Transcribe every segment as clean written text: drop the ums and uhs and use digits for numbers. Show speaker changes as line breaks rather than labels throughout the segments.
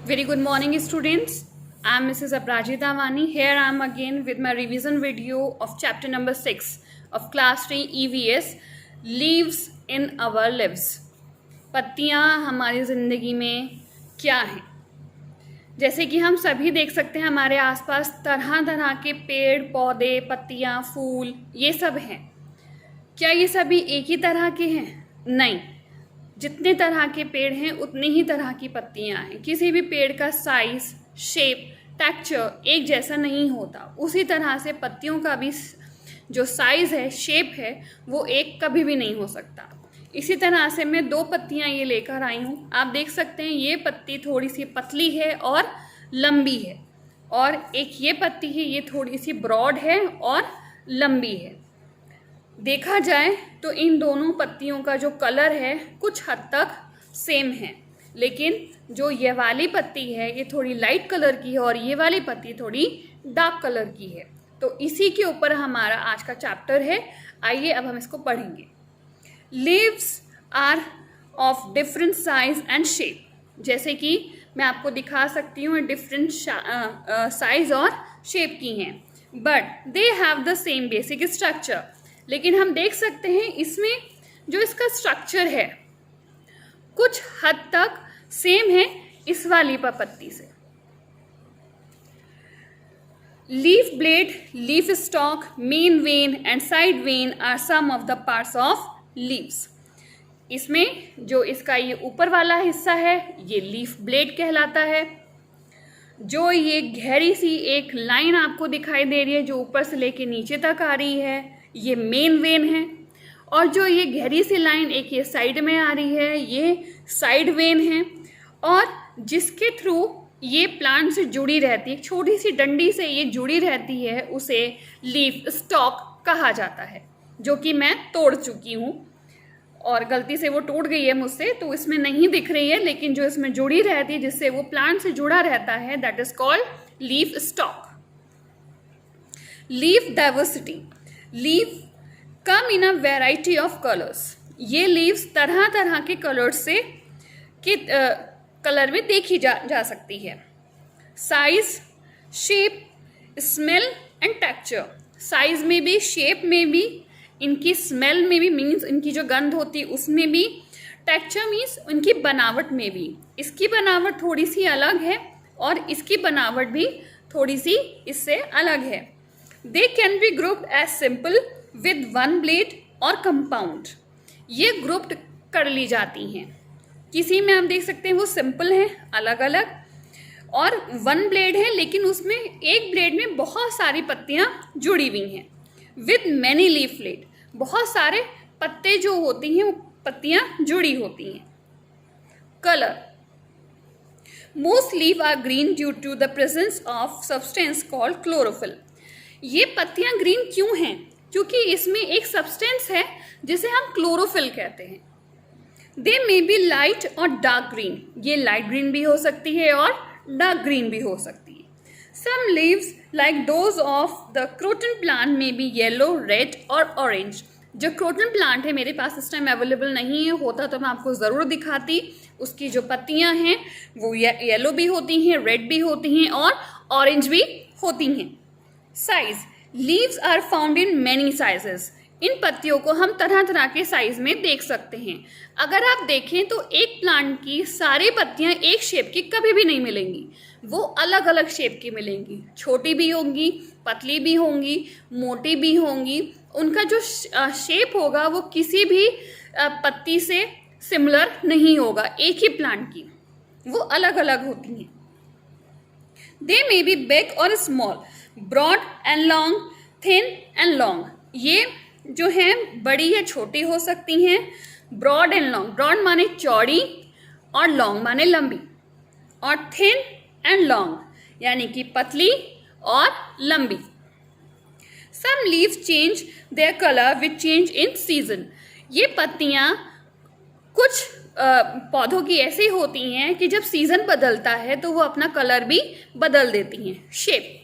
Very good morning, students. I am Mrs. Aprajita Vani. Here I am again with my revision video of chapter number 6 of class 3 EVS, Leaves in Our Lives. पत्तियाँ हमारी ज़िंदगी में क्या हैं? जैसे कि हम सभी देख सकते हैं हमारे आसपास तरह तरह के पेड़ पौधे, पत्तियाँ, फूल, ये सब हैं. क्या ये सभी एक ही तरह के हैं? नहीं. जितने तरह के पेड़ हैं उतनी ही तरह की पत्तियां हैं. किसी भी पेड़ का साइज, शेप, टेक्सचर एक जैसा नहीं होता. उसी तरह से पत्तियों का भी जो साइज है, शेप है, वो एक कभी भी नहीं हो सकता. इसी तरह से मैं दो पत्तियां ये लेकर आई हूँ. आप देख सकते हैं ये पत्ती थोड़ी सी पतली है और लंबी है, और एक ये पत्ती है, ये थोड़ी सी ब्रॉड है और लंबी है. देखा जाए तो इन दोनों पत्तियों का जो कलर है कुछ हद तक सेम है, लेकिन जो ये वाली पत्ती है ये थोड़ी लाइट कलर की है और ये वाली पत्ती थोड़ी डार्क कलर की है. तो इसी के ऊपर हमारा आज का चैप्टर है. आइए अब हम इसको पढ़ेंगे. Leaves are of different size and shape. जैसे कि मैं आपको दिखा सकती हूँ डिफरेंट साइज और शेप की हैं, but they have the same basic structure. लेकिन हम देख सकते हैं इसमें जो इसका स्ट्रक्चर है कुछ हद तक सेम है इस वाली पत्ती से. Leaf blade, leaf stalk, main vein and side vein are some of the parts of leaves. इसमें जो इसका ये ऊपर वाला हिस्सा है ये लीफ ब्लेड कहलाता है. जो ये गहरी सी एक लाइन आपको दिखाई दे रही है जो ऊपर से लेके नीचे तक आ रही है, ये मेन वेन है. और जो ये गहरी सी लाइन एक ये साइड में आ रही है ये साइड वेन है, और जिसके थ्रू ये प्लांट से जुड़ी रहती है, छोटी सी डंडी से ये जुड़ी रहती है, उसे लीफ स्टॉक कहा जाता है, जो कि मैं तोड़ चुकी हूँ और गलती से वो टूट गई है मुझसे, तो इसमें नहीं दिख रही है. लेकिन जो इसमें जुड़ी रहती है, जिससे वो प्लांट से जुड़ा रहता है, that is called leaf stock. Leaf diversity. Leaf come in a variety of colours. ये लीव्स तरह तरह के कलर्स से कलर में देखी जा सकती है. Size, shape, smell and texture. Size में भी, शेप में भी, इनकी स्मेल में भी, मीन्स इनकी जो गंध होती है उसमें भी, टेक्सचर मीन्स इनकी बनावट में भी. इसकी बनावट थोड़ी सी अलग है और इसकी बनावट भी थोड़ी सी इससे अलग है. They can be grouped as simple with one blade और compound. ये ग्रुप्ड कर ली जाती हैं. किसी में आप देख सकते हैं वो सिंपल है अलग अलग, और वन ब्लेड है लेकिन उसमें एक ब्लेड में बहुत सारी पत्तियां जुड़ी हुई हैं. विद मैनी लीफ ब्लेड, बहुत सारे पत्ते जो होती हैं वो पत्तियां जुड़ी होती हैं. Colour. Most leaf are green due to the presence of substance called chlorophyll. ये पत्तियां ग्रीन क्यों हैं? क्योंकि इसमें एक सब्सटेंस है जिसे हम क्लोरोफिल कहते हैं. दे मे बी लाइट और डार्क ग्रीन. ये लाइट ग्रीन भी हो सकती है और डार्क ग्रीन भी हो सकती है. Some leaves like those of the croton plant may be yellow, red और ऑरेंज. जो क्रोटन प्लांट है मेरे पास इस टाइम अवेलेबल नहीं है, होता तो मैं आपको ज़रूर दिखाती. उसकी जो पत्तियां हैं वो येलो भी होती हैं, रेड भी होती हैं और ऑरेंज भी होती हैं. Size. Leaves are found in many sizes. इन पत्तियों को हम तरह तरह के साइज में देख सकते हैं. अगर आप देखें तो एक प्लांट की सारी पत्तियां एक शेप की कभी भी नहीं मिलेंगी, वो अलग अलग शेप की मिलेंगी. छोटी भी होंगी, पतली भी होंगी, मोटी भी होंगी. उनका जो शेप होगा वो किसी भी पत्ती से सिमिलर नहीं होगा. एक ही प्लांट की वो अलग अलग होती हैं. दे मे बी बिग और small, broad and long, thin and long. ये जो हैं बड़ी या छोटी हो सकती हैं. Broad and long. ब्रॉड माने चौड़ी और लॉन्ग माने लंबी, और थिन एंड लॉन्ग यानी कि पतली और लंबी. Some leaves change their colour with change in season. ये पत्तियां कुछ पौधों की ऐसी होती हैं कि जब सीजन बदलता है तो वो अपना कलर भी बदल देती हैं. Shape.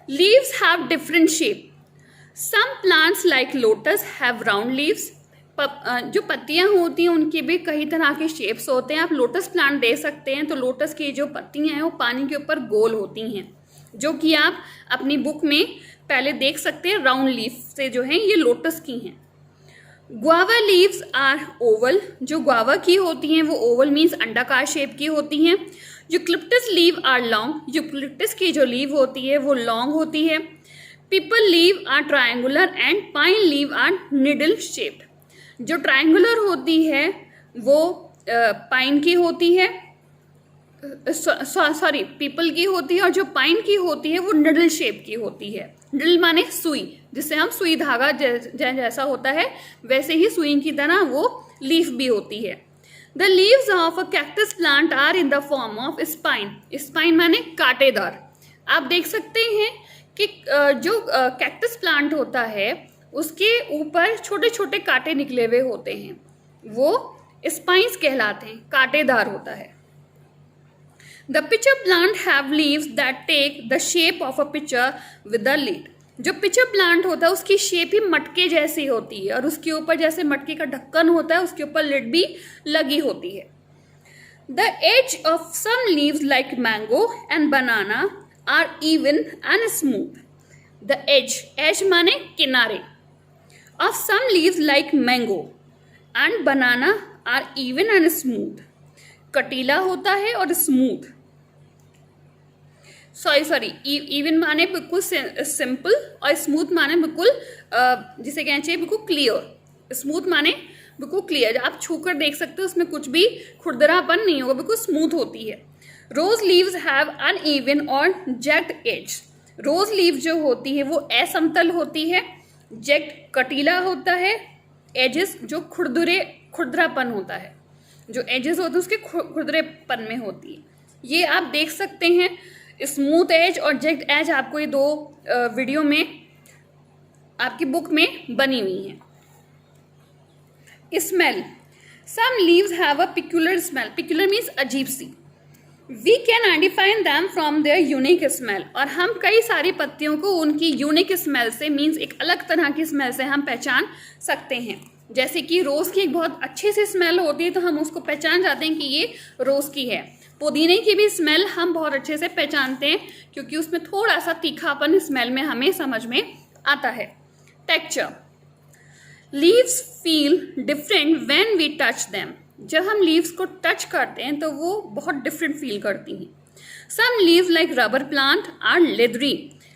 Leaves have different shape. Some plants like lotus have round leaves. जो पत्तियां होती हैं उनके भी कई तरह के शेप्स होते हैं। आप लोटस प्लांट देख सकते हैं, तो लोटस की जो पत्तियां हैं वो पानी के ऊपर गोल होती हैं, जो कि आप अपनी बुक में पहले देख सकते हैं। राउंड लीफ से जो है ये लोटस की हैं। गुआवा लीव्स आर ओवल, जो गुआवा की होती हैं वो ओवल मीन्स अंडाकार शेप की होती हैं। Eucalyptus leaf are long, eucalyptus की जो लीव होती है वो लॉन्ग होती है। Peepal leaf are triangular and pine leaf are needle shaped, जो ट्रायंगुलर होती है वो पाइन की होती है, सॉरी पीपल की होती है, और जो पाइन की होती है वो निडल शेप की होती है। निडल माने सुई, जिससे हम सुई धागा जैसा होता है वैसे ही सुई की तरह वो लीफ भी होती है। The leaves of a cactus plant are in the form of spine, spine माने कांटेदार। आप देख सकते हैं कि जो कैक्टस प्लांट होता है उसके ऊपर छोटे छोटे कांटे निकले हुए होते हैं, वो स्पाइन्स कहलाते हैं, कांटेदार होता है। The pitcher plant have leaves that take the shape of a pitcher with the lid, जो पिचर प्लांट होता है उसकी शेप ही मटके जैसी होती है और उसके ऊपर जैसे मटके का ढक्कन होता है उसके ऊपर लिड भी लगी होती है। The edge of some leaves like mango and banana are even and smooth. The edge, edge माने किनारे, of some leaves like mango and banana are even and smooth, कटीला होता है और स्मूथ, सॉरी इवन माने बिल्कुल सिंपल और smooth माने बिल्कुल जिसे कहना चाहिए बिल्कुल क्लियर। स्मूथ माने बिल्कुल क्लियर, आप छूकर देख सकते हो उसमें कुछ भी खुरदरापन नहीं होगा, बिल्कुल स्मूथ होती है। रोज लीव्स हैव अनइवन और जैक्ड एज, रोज लीव जो होती है वो असमतल होती है, जैक्ड कटीला होता है, एजेस जो खुरदरापन होता है, जो एजेस होते हैं उसके खुरदरेपन में होती है। ये आप देख सकते हैं, स्मूथ एज और जैक्ड एज आपको ये दो वीडियो में आपकी बुक में बनी हुई हैं। Smell, some leaves have a peculiar smell, peculiar means अजीब सी। We can identify them from their unique smell, और हम कई सारी पत्तियों को उनकी यूनिक स्मेल से मीन्स एक अलग तरह की स्मेल से हम पहचान सकते हैं। जैसे कि रोज़ की एक बहुत अच्छी सी स्मेल होती है तो हम उसको पहचान जाते हैं कि ये रोज़ की है। पुदीने की भी स्मेल हम बहुत अच्छे से पहचानते हैं क्योंकि उसमें थोड़ा सा तीखापन स्मेल में हमें समझ में आता है। Texture, leaves feel different when we touch them, जब हम लीव्स को टच करते हैं तो वो बहुत डिफरेंट फील करती हैं। Some leaves like rubber plant are leathery,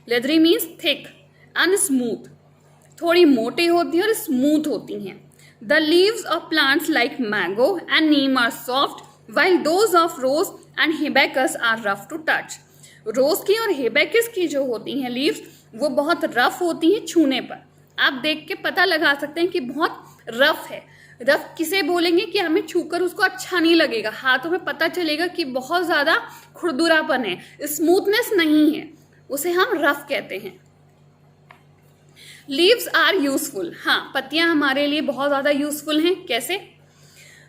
leathery means thick and smooth, थोड़ी मोटी होती हैं और स्मूथ होती हैं। The leaves of plants like mango and neem are soft while those of rose and hibiscus are rough to touch, rose की और हिबेकस की जो होती हैं लीव्स वो बहुत रफ होती हैं छूने पर। आप देख के पता लगा सकते हैं कि बहुत रफ है। रफ किसे बोलेंगे कि हमें छूकर उसको अच्छा नहीं लगेगा, हाथों में पता चलेगा कि बहुत ज़्यादा खुरदुरापन है, स्मूथनेस नहीं है, उसे हम रफ कहते हैं। लीव्स आर यूजफुल, हाँ पत्तियां हमारे लिए बहुत ज़्यादा यूजफुल हैं। कैसे?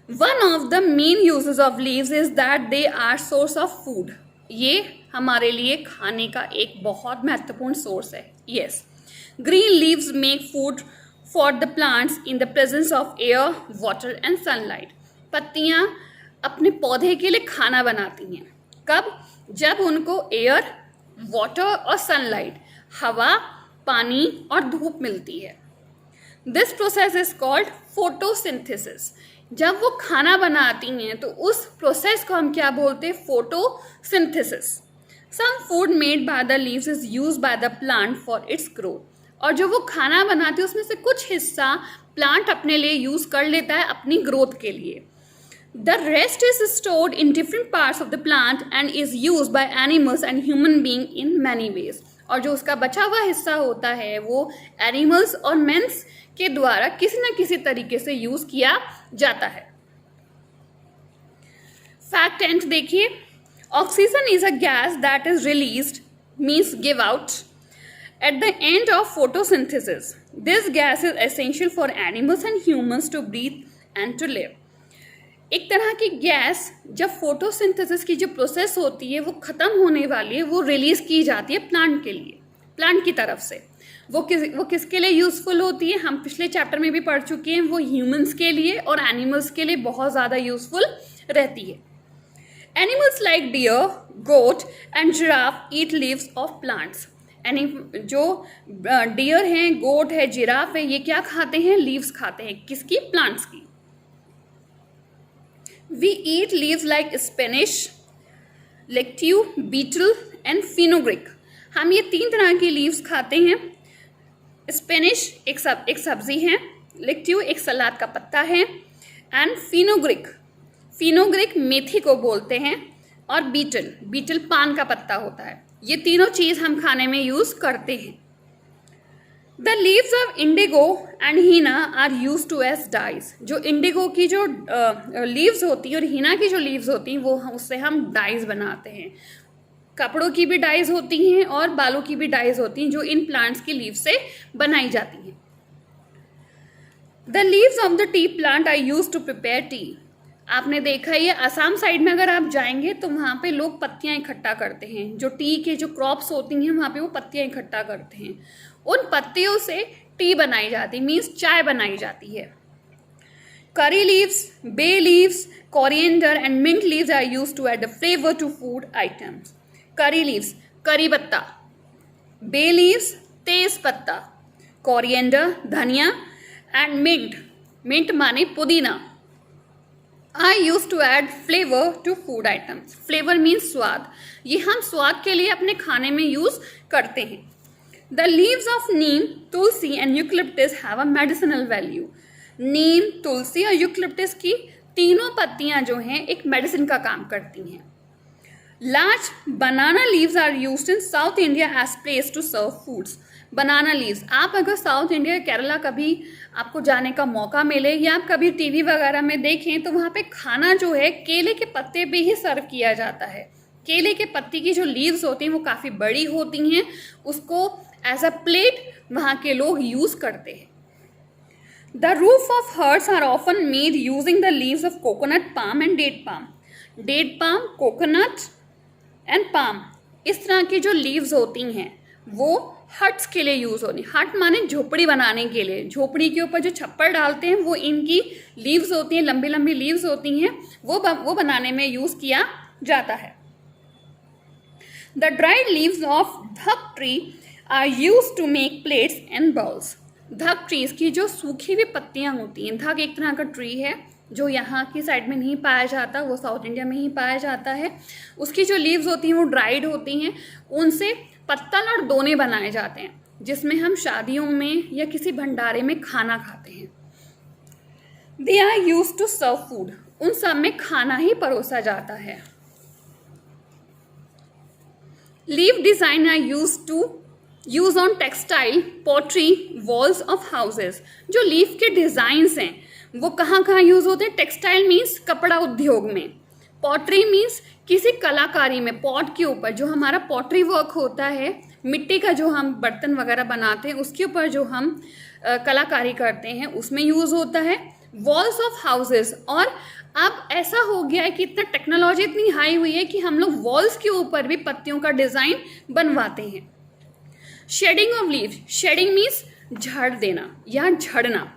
One of the main uses of leaves is that they are source of food, ये हमारे लिए खाने का एक बहुत महत्वपूर्ण सोर्स है। Yes, green leaves make food for the plants in the presence of air, water and sunlight, पत्तियां अपने पौधे के लिए खाना बनाती हैं। कब? जब उनको एयर, वाटर और सनलाइट, हवा, पानी और धूप मिलती है। This process is called photosynthesis, जब वो खाना बनाती हैं तो उस प्रोसेस को हम क्या बोलते हैं? Photosynthesis. Some food made by the leaves is used by the plant for its growth, और जो वो खाना बनाती है उसमें से कुछ हिस्सा प्लांट अपने लिए यूज कर लेता है अपनी ग्रोथ के लिए। The rest is stored in different parts of the plant and is used by animals and human being in many ways, और जो उसका बचा हुआ हिस्सा होता है वो एनिमल्स और मेंस के द्वारा किसी न किसी तरीके से यूज किया जाता है। फैक्ट 10 देखिए, oxygen is a gas that is released means give out at the end of photosynthesis. This gas is essential for animals and humans to breathe and to live. एक तरह की गैस जब photosynthesis की जो process होती है वो ख़त्म होने वाली है, वो रिलीज की जाती है प्लांट के लिए, प्लांट की तरफ से, वो किसके लिए यूज़फुल होती है, हम पिछले चैप्टर में भी पढ़ चुके हैं, वो ह्यूमंस के लिए और एनिमल्स के लिए बहुत ज़्यादा यूज़फुल रहती है। Animals like deer, goat and giraffe eat leaves of plants. जो डियर हैं, गोट है, जिराफ है, ये क्या खाते हैं, लीव्स खाते हैं, किसकी, प्लांट्स की। We eat leaves like spinach, लेक्ट्यू, बीटल एंड फिनोग्रिक। हम ये 3 तरह की लीव्स खाते हैं। स्पेनिश एक सब्जी है, लेक्ट्यू एक सलाद का पत्ता है, एंड फिनोग्रिक मेथी को बोलते हैं, और बीटल पान का पत्ता होता है। ये तीनों चीज़ हम खाने में यूज़ करते हैं। The leaves of indigo and henna are use to as dyes. जो इंडिगो की जो लीव्स होती हैं और हीना की जो लीव्स होती हैं, वो उससे हम डाइज बनाते हैं। कपड़ों की भी डाइज होती हैं और बालों की भी डाइज होती हैं, जो इन प्लांट्स की लीव से बनाई जाती हैं। The leaves of the tea plant are use to prepare tea. आपने देखा ही है, असम साइड में अगर आप जाएंगे तो वहाँ पे लोग पत्तियाँ इकट्ठा करते हैं। जो टी के जो क्रॉप्स होती हैं, वहाँ पे वो पत्तियाँ इकट्ठा करते हैं। उन पत्तियों से टी बनाई जाती है, मीन्स चाय बनाई जाती है। Curry leaves, bay leaves, coriander and mint leaves are use to add flavour to food items. Curry leaves, curry पत्ता, बे लीव्स, तेज पत्ता, कोरिएंडर धनिया, एंड मिंट माने पुदीना are use to add flavour to food items. Flavour means स्वाद, ये हम स्वाद के लिए अपने खाने में यूज करते हैं। The leaves of neem, tulsi and eucalyptus have a medicinal value. नीम, तुलसी और यूकलिप्टस की तीनों पत्तियां जो हैं एक मेडिसिन का काम करती हैं। Large banana leaves are used in south India as place to serve foods. Banana leaves, आप अगर साउथ इंडिया केरला कभी आपको जाने का मौका मिले या आप कभी टीवी वगैरह में देखें तो वहाँ पे खाना जो है केले के पत्ते पे ही सर्व किया जाता है। केले के पत्ती की जो लीव्स होती हैं वो काफ़ी बड़ी होती हैं, उसको एज अ प्लेट वहाँ के लोग यूज़ करते हैं। The roof of huts are often made using the leaves of coconut palm and date palm. Date palm, coconut and palm, इस तरह की जो लीव्स होती हैं वो हट्स के लिए यूज़ होती। हट माने झोपड़ी बनाने के लिए, झोपड़ी के ऊपर जो छप्पर डालते हैं वो इनकी लीव्स होती हैं, लंबी लंबी लीव्स होती हैं, वो बनाने में यूज़ किया जाता है। The dried leaves of dhak tree are use to make plates and bowls. Dhak trees की जो सूखी हुई पत्तियां होती हैं, धक एक तरह का ट्री है जो यहाँ की साइड में नहीं पाया जाता, वो साउथ इंडिया में ही पाया जाता है। उसकी जो लीव्स होती हैं वो ड्राइड होती हैं, उनसे पत्तल और दोने बनाए जाते हैं, जिसमें हम शादियों में या किसी भंडारे में खाना खाते हैं। They are use to serve food, उन सब में खाना ही परोसा जाता है। Leaf design are use on textile, pottery, walls of houses. जो लीफ के डिजाइन्स हैं वो कहाँ कहाँ यूज होते हैं? टेक्सटाइल मीन्स कपड़ा उद्योग में, पॉटरी मीन्स किसी कलाकारी में, पॉट के ऊपर जो हमारा पॉटरी वर्क होता है, मिट्टी का जो हम बर्तन वगैरह बनाते हैं उसके ऊपर जो हम कलाकारी करते हैं उसमें यूज़ होता है। वॉल्स ऑफ हाउसेस, और अब ऐसा हो गया है कि इतना टेक्नोलॉजी इतनी हाई हुई है कि हम लोग वॉल्स के ऊपर भी पत्तियों का डिज़ाइन बनवाते हैं। Shedding of leaves, shedding means झाड़ देना या झड़ना।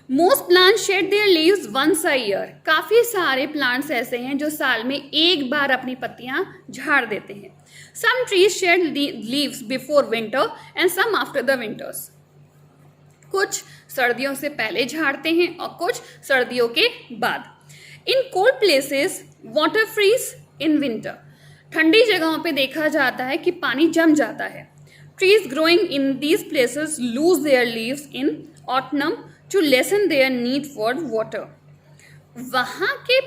Most plants shed their leaves once a year. काफ़ी सारे प्लांट्स ऐसे हैं जो साल में एक बार अपनी पत्तियां झाड़ देते हैं। Some trees shed leaves before winter and some after the winters. कुछ सर्दियों से पहले झाड़ते हैं और कुछ सर्दियों के बाद। In cold places water freeze in winter. ठंडी जगहों पे देखा जाता है कि पानी जम जाता है। Trees growing in these places lose their leaves in autumn to lessen their need for water. वहाँ के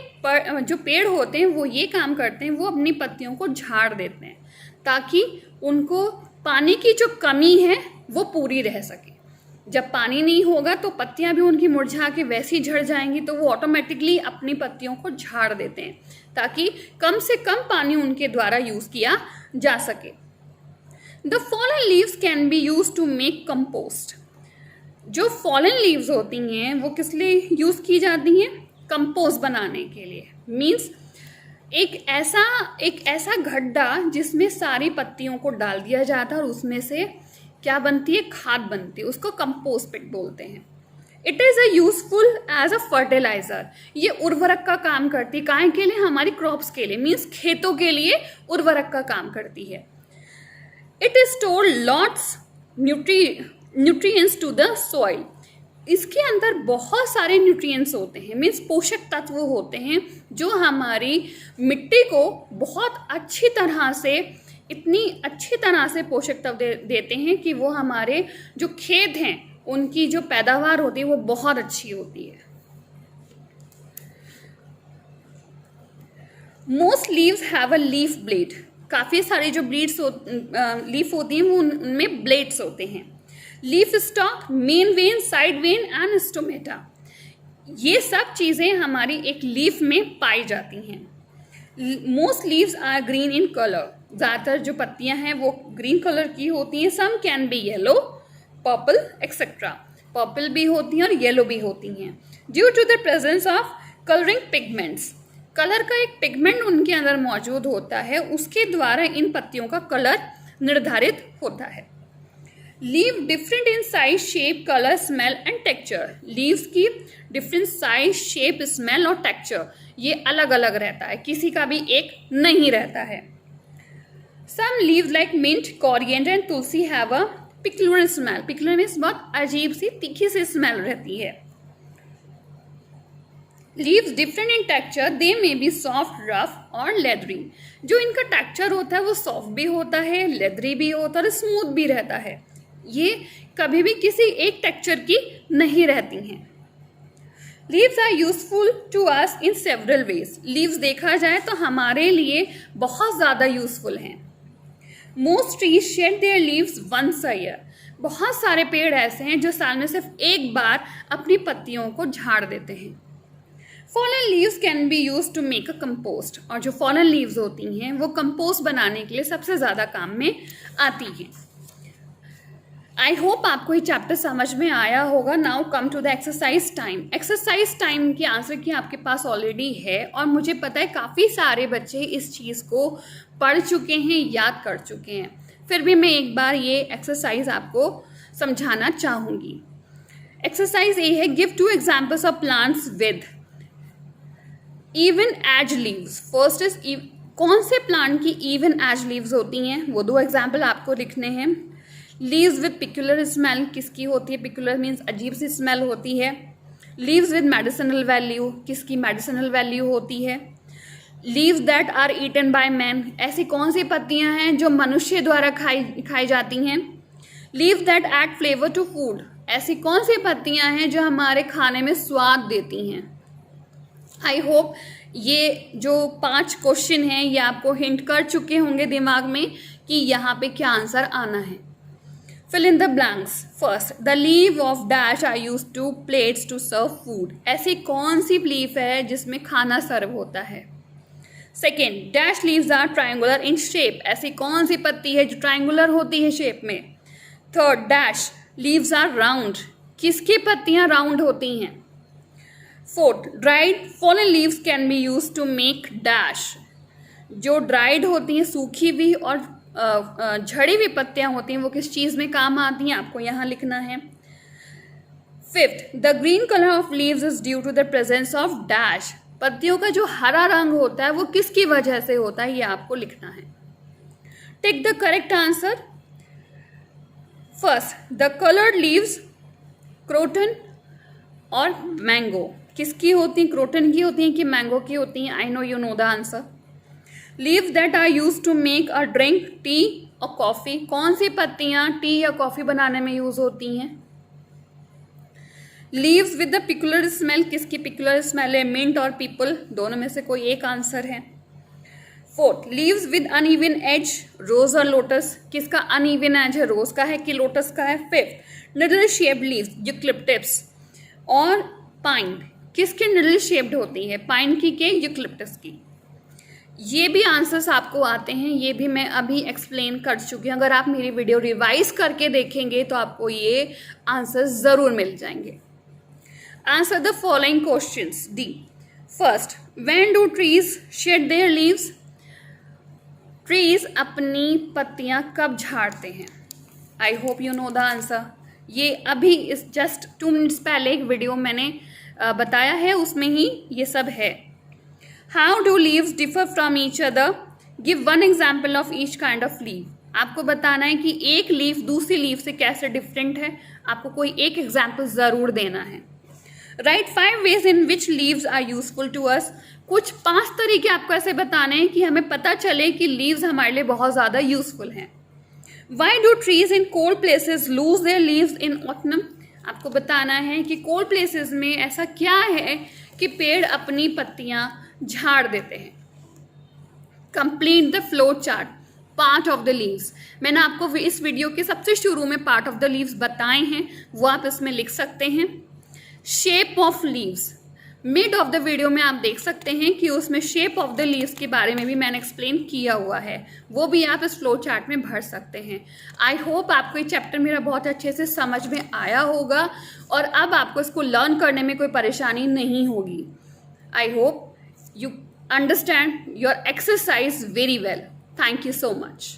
जो पेड़ होते हैं वो ये काम करते हैं, वो अपनी पत्तियों को झाड़ देते हैं ताकि उनको पानी की जो कमी है वो पूरी रह सके। जब पानी नहीं होगा तो पत्तियां भी उनकी मुरझा के वैसी झड़ जाएंगी, तो वो ऑटोमेटिकली अपनी पत्तियों को झाड़ देते हैं ताकि कम से कम पानी उनके द्वारा यूज़ किया जा सके। The fallen leaves can be use to make compost. जो फॉलन लीव्स होती हैं वो किस लिए यूज़ की जाती हैं? कंपोस्ट बनाने के लिए। मीन्स एक ऐसा गड्ढा जिसमें सारी पत्तियों को डाल दिया जाता है और उसमें से क्या बनती है, खाद बनती है, उसको कंपोस्ट पिट बोलते हैं। It is a useful as a fertiliser, ये उर्वरक का काम करती है, काय के लिए, हमारी क्रॉप्स के लिए, मीन्स खेतों के लिए उर्वरक का काम करती है। It is store lots nutrients to the soil, इसके अंदर बहुत सारे न्यूट्रिएंट्स होते हैं, मीन्स पोषक तत्व होते हैं जो हमारी मिट्टी को बहुत अच्छी तरह से, इतनी अच्छी तरह से पोषक तत्व देते हैं कि वो हमारे जो खेत हैं उनकी जो पैदावार होती है वो बहुत अच्छी होती है। Most leaves have a leaf blade, काफ़ी सारी जो लीफ होती हैं वो उनमें ब्लेड्स होते हैं। Leaf stalk, main when, side when and stomata, ये सब चीज़ें हमारी एक लीफ में पाई जाती हैं। Most leaves are green in colour, ज़्यादातर जो पत्तियां हैं वो ग्रीन कलर की होती हैं। Some can be yellow, purple etcetera, purple भी होती हैं और येलो भी होती हैं। Due to the presence of colouring pigments, colour का एक पिगमेंट उनके अंदर मौजूद होता है, उसके द्वारा इन पत्तियों का कलर निर्धारित होता है। Leave different in size, shape, colour, smell and texture, leaves की डिफरेंट साइज, शेप, स्मेल और टेक्सचर ये अलग अलग रहता है, किसी का भी एक नहीं रहता है। Some leaves like mint, coriander and tulsi have a peculiar smell, peculiar means बहुत अजीब सी तीखी सी स्मेल रहती है। Leaves different in texture, they may be soft, rough और लेदरी, जो इनका टेक्सचर होता है वो सॉफ्ट भी होता है, लेदरी भी होता है और स्मूथ भी रहता है, ये कभी भी किसी एक टेक्सचर की नहीं रहती हैं। Leaves are useful to us in several ways, leaves देखा जाए तो हमारे लिए बहुत ज़्यादा यूजफुल हैं। Most trees shed their leaves once a year, बहुत सारे पेड़ ऐसे हैं जो साल में सिर्फ एक बार अपनी पत्तियों को झाड़ देते हैं। Fallen leaves can be use to make a compost, और जो फॉलन लीव्स होती हैं वो कंपोस्ट बनाने के लिए सबसे ज़्यादा काम में आती हैं। आई होप आपको ये चैप्टर समझ में आया होगा। Now come to the exercise time. Exercise time की आंसर की आपके पास ऑलरेडी है, और मुझे पता है काफ़ी सारे बच्चे इस चीज़ को पढ़ चुके हैं, याद कर चुके हैं, फिर भी मैं एक बार ये एक्सरसाइज आपको समझाना चाहूँगी। एक्सरसाइज ए है, give 2 examples of plants with even edge leaves. First is, कौन से प्लांट की इवन एज लीव्स होती हैं, वो 2 एग्जाम्पल आपको लिखने हैं। लीव्स विद पिकुलर स्मेल, किसकी होती है, पिकुलर मीन्स अजीब सी स्मेल होती है। लीव्स विद मेडिसिनल वैल्यू, किसकी मेडिसिनल वैल्यू होती है। Leaves that are eaten by man, ऐसी कौन सी पत्तियां हैं जो मनुष्य द्वारा खाई जाती हैं। Leaves that add flavour to food, ऐसी कौन सी पत्तियां हैं जो हमारे खाने में स्वाद देती हैं। आई होप ये जो 5 क्वेश्चन हैं ये आपको हिंट कर चुके होंगे दिमाग में कि यहाँ पे क्या आंसर आना है। Fill in the blanks. First, the leaf of dash are used to plates to serve food. ऐसी कौन सी लीफ है जिसमें खाना सर्व होता है। Second, dash leaves are triangular in shape. ऐसी कौन सी पत्ती है जो ट्रायंगुलर होती है शेप में। Third, dash leaves are round. किसकी पत्तियां राउंड होती हैं। Fourth, dried fallen leaves can be used to make dash. जो ड्राइड होती हैं, सूखी भी और झड़ी हुई पत्तियां होती हैं, वो किस चीज़ में काम आती हैं, आपको यहाँ लिखना है। Fifth, the green colour of leaves is due to the presence of dash, पत्तियों का जो हरा रंग होता है वो किसकी वजह से होता है, ये आपको लिखना है। Take the correct answer. First, the coloured leaves, croton और मैंगो, किसकी होती हैं, क्रोटन की होती हैं कि मैंगो की होती हैं। I know you know the answer. Leaves that are use to make a drink, tea और कॉफ़ी, कौन सी पत्तियां टी या कॉफ़ी बनाने में यूज होती हैं। Leaves with the peculiar smell, किसकी पिकुलर स्मेल है, मिंट और पीपल, दोनों में से कोई एक आंसर है। Fourth, leaves with uneven edge, rose और लोटस, किसका अनइवन एज है, रोज का है कि लोटस का है। Fifth, needle shaped leaves, eucalyptus और पाइन, किसकी निडल शेप्ड होती है, पाइन की के यूकलिप्टस की। ये भी आंसर्स आपको आते हैं, ये भी मैं अभी एक्सप्लेन कर चुकी हूँ। अगर आप मेरी वीडियो रिवाइज करके देखेंगे तो आपको ये आंसर्स ज़रूर मिल जाएंगे। Answer the following questions. D, first, when do trees shed their leaves, trees अपनी पत्तियां कब झाड़ते हैं। I hope you know the answer. ये अभी इस जस्ट 2 मिनट्स पहले एक वीडियो मैंने बताया है, उसमें ही ये सब है। How do leaves differ from each other, give one example of each kind of leave. आपको बताना है कि एक लीफ दूसरी लीफ से कैसे डिफरेंट है, आपको कोई एक एग्जाम्पल ज़रूर देना है। Write 5 ways in which leaves are useful to us. कुछ 5 तरीके आपको ऐसे बताने हैं कि हमें पता चले कि लीव्स हमारे लिए बहुत ज़्यादा यूजफुल हैं। Why do trees in cold places lose their leaves in autumn. आपको बताना है कि कोल्ड प्लेसेस में ऐसा क्या है कि पेड़ अपनी पत्तियां झाड़ देते हैं। Complete the flow chart, part of the leaves. मैंने आपको इस वीडियो के सबसे शुरू में पार्ट ऑफ द लीव्स बताए हैं, वो आप इसमें लिख सकते हैं। Shape of leaves, mid of the video में आप देख सकते हैं कि उसमें शेप ऑफ द लीव्स के बारे में भी मैंने एक्सप्लेन किया हुआ है, वो भी आप इस फ्लो चार्ट में भर सकते हैं। आई होप आपको ये चैप्टर मेरा बहुत अच्छे से समझ में आया होगा और अब आपको इसको लर्न करने में कोई परेशानी नहीं होगी। I hope you understand your exercise very well. Thank you so much.